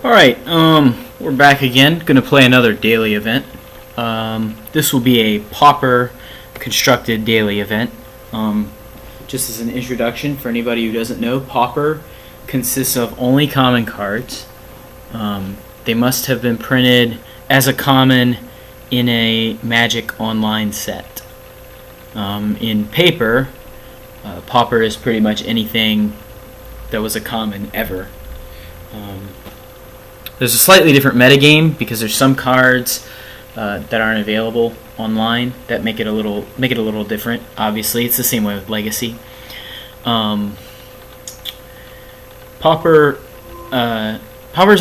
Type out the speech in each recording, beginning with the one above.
Alright, we're back again. Gonna play another daily event. This will be a Pauper constructed daily event. Just as an introduction for anybody who doesn't know, Pauper consists of only common cards. They must have been printed as a common in a Magic Online set. In paper, Pauper is pretty much anything that was a common ever. There's a slightly different metagame because there's some cards that aren't available online that make it a little different. Obviously, it's the same way with Legacy. Pauper's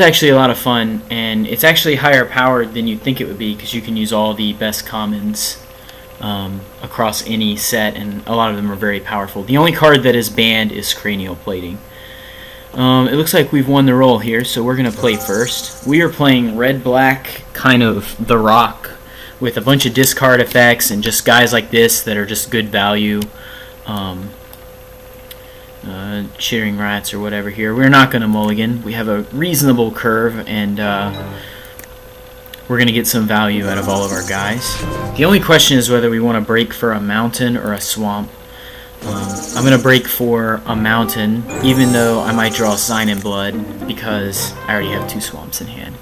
actually a lot of fun, and it's actually higher powered than you'd think it would be because you can use all the best commons across any set, and a lot of them are very powerful. The only card that is banned is Cranial Plating. It looks like we've won the roll here, so we're going to play first. We are playing red-black, kind of The Rock, with a bunch of discard effects and just guys like this that are just good value. Chittering Rats or whatever here. We're not going to mulligan. We have a reasonable curve, and we're going to get some value out of all of our guys. The only question is whether we want to break for a mountain or a swamp. I'm going to break for a mountain, even though I might draw Sign in Blood, because I already have two swamps in hand.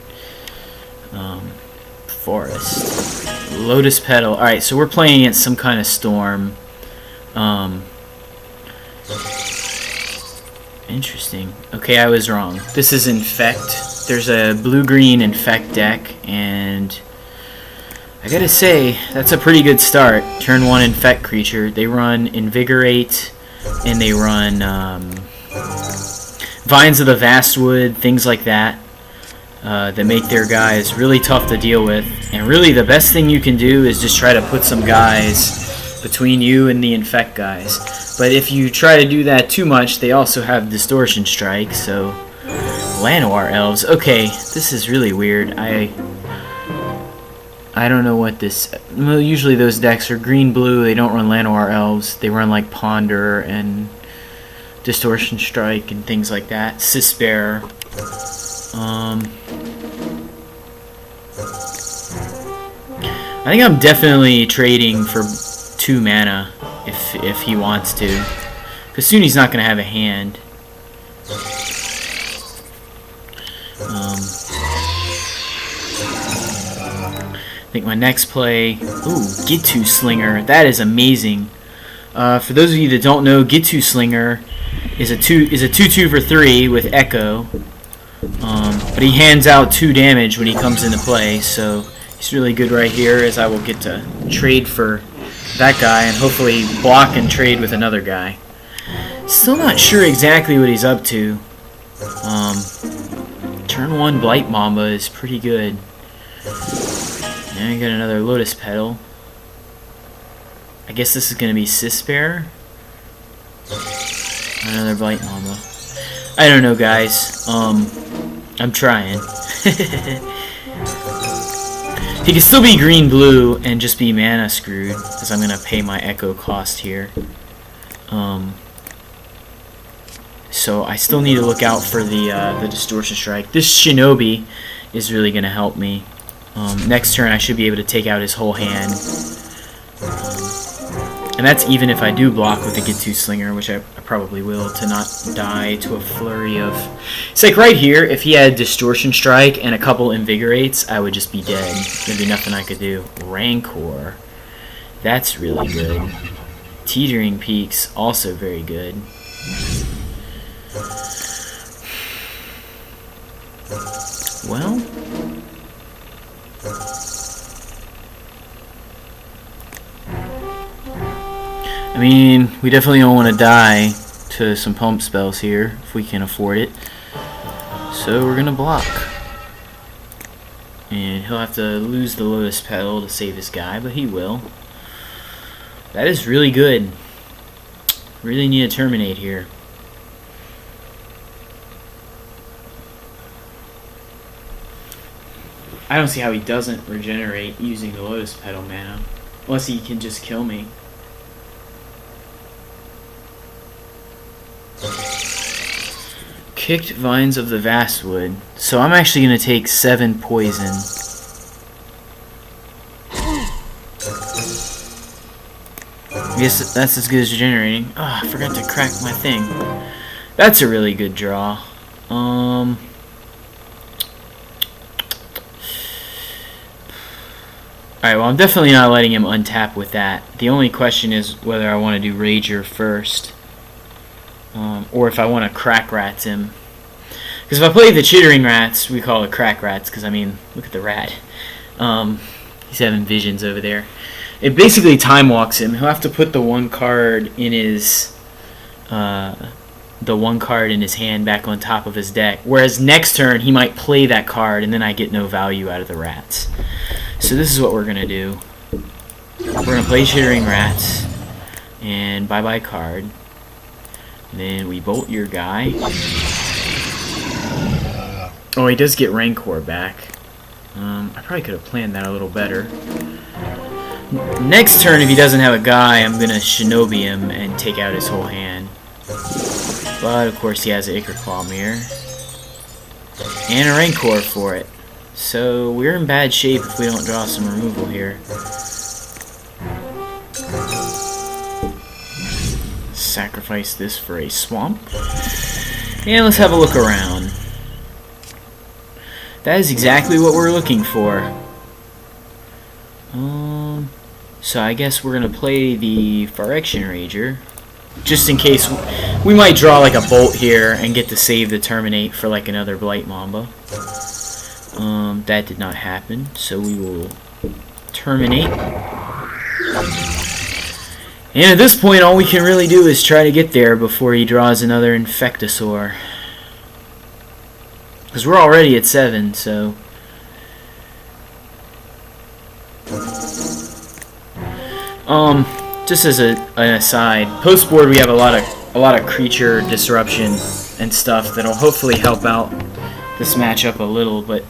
Forest. Lotus Petal. Alright, so we're playing against some kind of storm. Interesting. Okay, I was wrong. This is Infect. There's a blue-green Infect deck, and I gotta say, that's a pretty good start. Turn 1 Infect creature. They run Invigorate, and they run Vines of the Vastwood, things like that, that make their guys really tough to deal with. And really, the best thing you can do is just try to put some guys between you and the Infect guys. But if you try to do that too much, they also have Distortion Strike, so... Llanowar Elves. Okay, this is really weird. I don't know what this... Well, usually those decks are green-blue. They don't run Llanowar Elves. They run like Ponder and Distortion Strike and things like that. Sisbearer. I think I'm definitely trading for 2 mana if he wants to. Because soon he's not going to have a hand. I think my next play... Ooh, Gitu Slinger. That is amazing. For those of you that don't know, Gitu Slinger is a 2/2 for 3 with Echo. But he hands out 2 damage when he comes into play, so he's really good right here, as I will get to trade for that guy and hopefully block and trade with another guy. Still not sure exactly what he's up to. Turn 1 Blight Mamba is pretty good. Now you got another Lotus Petal. I guess this is going to be Sisbearer. Another Blight Mamba. I don't know, guys. I'm trying. He could still be green-blue and just be mana screwed, because I'm going to pay my Echo cost here. So I still need to look out for the Distortion Strike. This Shinobi is really going to help me. Next turn I should be able to take out his whole hand. And that's even if I do block with the Gitu Slinger, which I probably will, to not die to a flurry of... It's like right here, if he had Distortion Strike and a couple Invigorates, I would just be dead. There'd be nothing I could do. Rancor. That's really good. Teetering Peaks, also very good. Well... I mean, we definitely don't want to die to some pump spells here, if we can afford it. So we're going to block. And he'll have to lose the Lotus Petal to save his guy, but he will. That is really good. Really need to terminate here. I don't see how he doesn't regenerate using the Lotus Petal mana. Unless he can just kill me. Kicked Vines of the Vastwood. So I'm actually going to take 7 poison. I guess that's as good as regenerating. Oh, I forgot to crack my thing. That's a really good draw. Alright, well, I'm definitely not letting him untap with that. The only question is whether I want to do Rager first. Or if I want to crack rats him. Because if I play the Chittering Rats, we call it crack rats, because, I mean, look at the rat. He's having visions over there. It basically time walks him. He'll have to put the one card in his hand back on top of his deck. Whereas next turn he might play that card and then I get no value out of the rats. So this is what we're gonna do. We're gonna play Chittering Rats and bye card. And then we bolt your guy. Oh, he does get Rancor back. I probably could have planned that a little better. Next turn, if he doesn't have a guy, I'm going to Shinobi him and take out his whole hand. But, of course, he has an Ichor Claw Mirror. And a Rancor for it. So, we're in bad shape if we don't draw some removal here. Sacrifice this for a Swamp. And let's have a look around. That is exactly what we're looking for. So I guess we're going to play the Phyrexian Rager. Just in case we might draw like a Bolt here and get to save the Terminate for like another Blight Mamba. That did not happen. So we will Terminate. And at this point all we can really do is try to get there before he draws another Infectosaur. Because we're already at 7, so... just as an aside, post board we have a lot of creature disruption and stuff that'll hopefully help out this matchup a little, but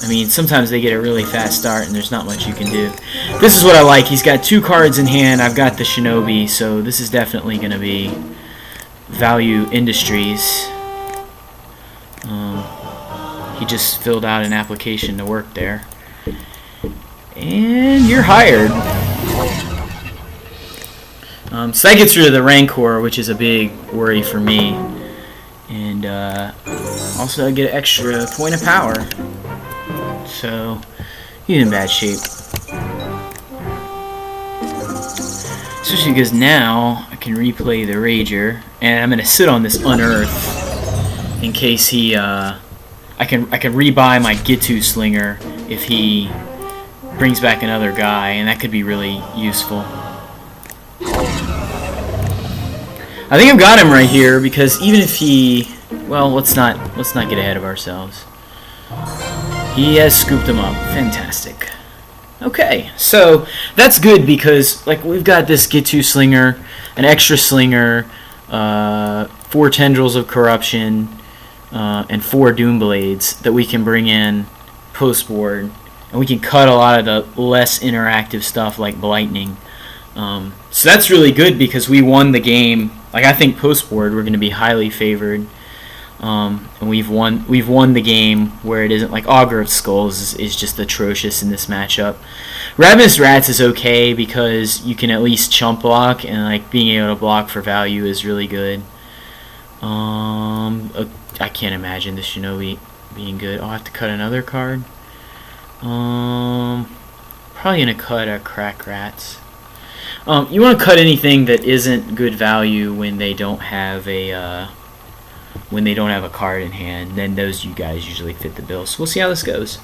I mean sometimes they get a really fast start and there's not much you can do. This is what I like. He's got 2 cards in hand. I've got the Shinobi, so this is definitely going to be Value Industries. He just filled out an application to work there. And you're hired. So that gets rid of the Rancor, which is a big worry for me. And also I get an extra point of power. So he's in bad shape. Especially because now I can replay the Rager. And I'm going to sit on this Unearth in case he... I can rebuy my Gitu Slinger if he brings back another guy, and that could be really useful. I think I've got him right here because even if he, well, let's not get ahead of ourselves. He has scooped him up. Fantastic. Okay, so that's good because like we've got this Gitu Slinger, an extra Slinger, 4 Tendrils of Corruption. And 4 Doom Blades that we can bring in post board, and we can cut a lot of the less interactive stuff like Blightning. So that's really good because we won the game. Like I think post board we're going to be highly favored, and we've won the game where it isn't like Augur of Skulls is just atrocious in this matchup. Ravenous Rats is okay because you can at least chump block, and like being able to block for value is really good. I can't imagine the Shinobi being good. I'll have to cut another card. Probably gonna cut a Crack Rats. You want to cut anything that isn't good value when they don't have a card in hand. Then those you guys usually fit the bill. So we'll see how this goes.